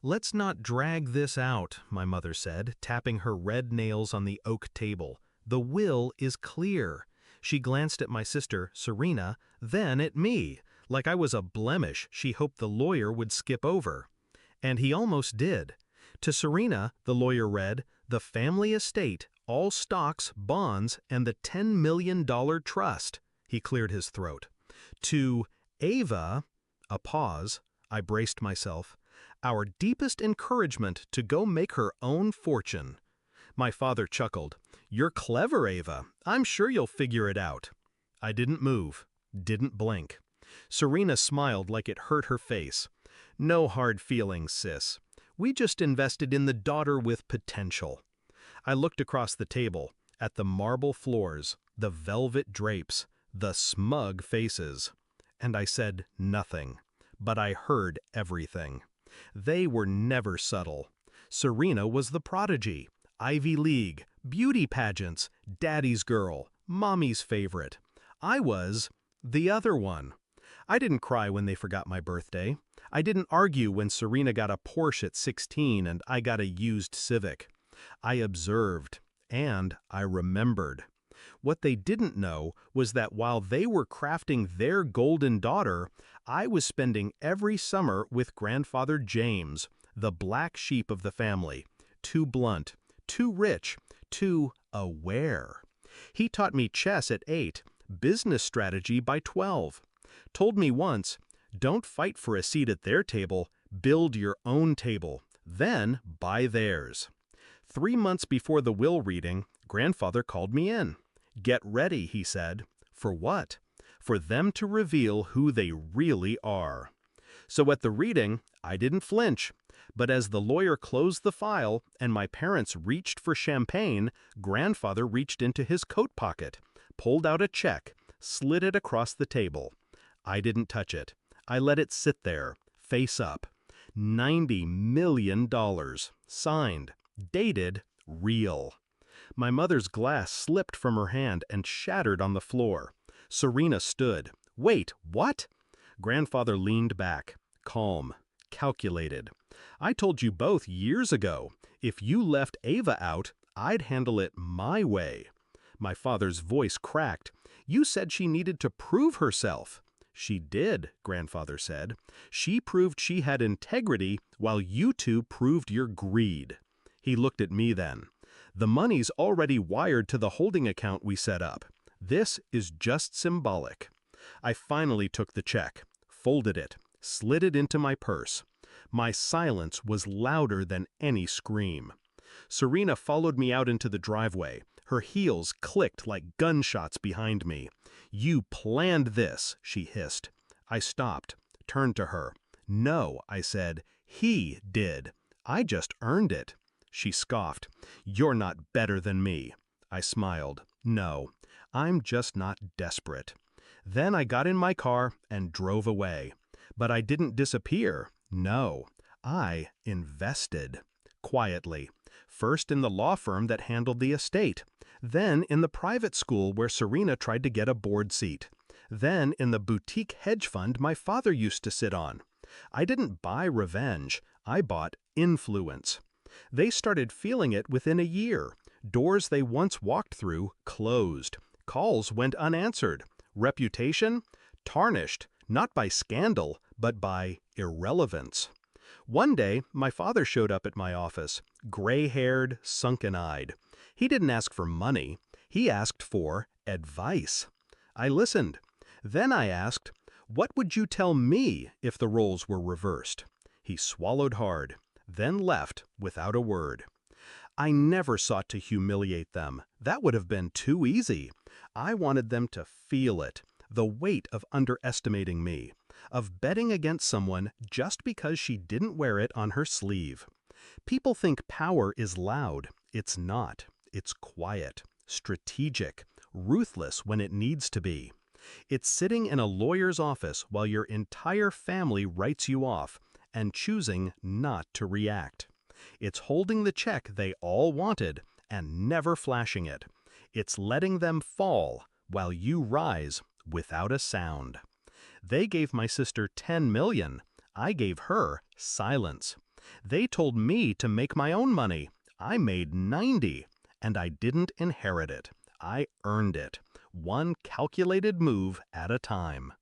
"Let's not drag this out," my mother said, tapping her red nails on the oak table. "The will is clear." She glanced at my sister, Serena, then at me, like I was a blemish she hoped the lawyer would skip over. And he almost did. To Serena, the lawyer read, "The family estate, all stocks, bonds, and the $10 million trust." He cleared his throat. To Ava, a pause, I braced myself, "Our deepest encouragement to go make her own fortune." My father chuckled. "You're clever, Ava. I'm sure you'll figure it out." I didn't move, didn't blink. Serena smiled like it hurt her face. "No hard feelings, sis. We just invested in the daughter with potential." I looked across the table, at the marble floors, the velvet drapes, the smug faces. And I said nothing, but I heard everything. They were never subtle. Serena was the prodigy, Ivy League, beauty pageants, daddy's girl, mommy's favorite. I was the other one. I didn't cry when they forgot my birthday. I didn't argue when Serena got a Porsche at 16 and I got a used Civic. I observed, and I remembered. What they didn't know was that while they were crafting their golden daughter, I was spending every summer with grandfather James, the black sheep of the family, too blunt, too rich, too aware. He taught me chess at 8, business strategy by 12. Told me once, "Don't fight for a seat at their table, build your own table, then buy theirs." 3 months before the will reading, grandfather called me in. "Get ready," he said. For what? For them to reveal who they really are. So at the reading, I didn't flinch. But as the lawyer closed the file and my parents reached for champagne, grandfather reached into his coat pocket, pulled out a check, slid it across the table. I didn't touch it. I let it sit there, face up. $90 million, signed, dated, real. My mother's glass slipped from her hand and shattered on the floor. Serena stood. "Wait, what?" Grandfather leaned back, calm, calculated. "I told you both years ago, if you left Ava out, I'd handle it my way." My father's voice cracked. "You said she needed to prove herself." "She did," grandfather said. "She proved she had integrity while you two proved your greed." He looked at me then. "The money's already wired to the holding account we set up. This is just symbolic." I finally took the check, folded it, slid it into my purse. My silence was louder than any scream. Serena followed me out into the driveway. Her heels clicked like gunshots behind me. "You planned this," she hissed. I stopped, turned to her. "No," I said, "he did. I just earned it." She scoffed. "You're not better than me." I smiled. "No, I'm just not desperate." Then I got in my car and drove away. But I didn't disappear. No, I invested. Quietly. First in the law firm that handled the estate. Then in the private school where Serena tried to get a board seat. Then in the boutique hedge fund my father used to sit on. I didn't buy revenge. I bought influence. They started feeling it within a year. Doors they once walked through closed. Calls went unanswered. Reputation? Tarnished, not by scandal, but by irrelevance. One day, my father showed up at my office, gray-haired, sunken-eyed. He didn't ask for money. He asked for advice. I listened. Then I asked, "What would you tell me if the roles were reversed?" He swallowed hard, then left without a word. I never sought to humiliate them. That would have been too easy. I wanted them to feel it, the weight of underestimating me, of betting against someone just because she didn't wear it on her sleeve. People think power is loud. It's not. It's quiet, strategic, ruthless when it needs to be. It's sitting in a lawyer's office while your entire family writes you off and choosing not to react. It's holding the check they all wanted and never flashing it. It's letting them fall while you rise without a sound. They gave my sister $10 million. I gave her silence. They told me to make my own money. I made 90, and I didn't inherit it. I earned it, one calculated move at a time.